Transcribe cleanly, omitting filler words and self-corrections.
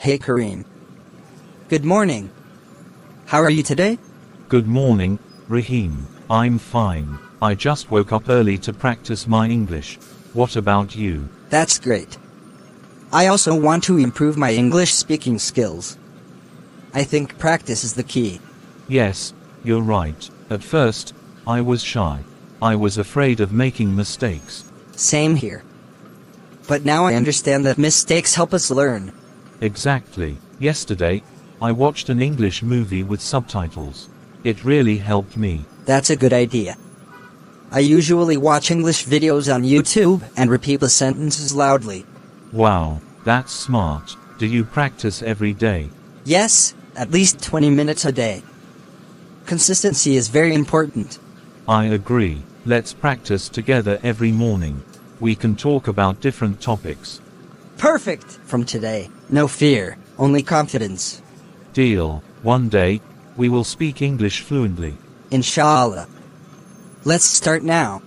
Hey Kareem. Good morning. How are you today? Good morning, Raheem. I'm fine. I just woke up early to practice my English. What about you? That's great. I also want to improve my English speaking skills. I think practice is the key. Yes, you're right. At first, I was shy. I was afraid of making mistakes. Same here. But now I understand that mistakes help us learn. Exactly. Yesterday, I watched an English movie with subtitles. It really helped me. That's a good idea. I usually watch English videos on YouTube and repeat the sentences loudly. Wow, that's smart. Do you practice every day? Yes, at least 20 minutes a day. Consistency is very important. I agree. Let's practice together every morning. We can talk about different topics. Perfect! From today, no fear, only confidence. Deal. One day, we will speak English fluently. Inshallah. Let's start now.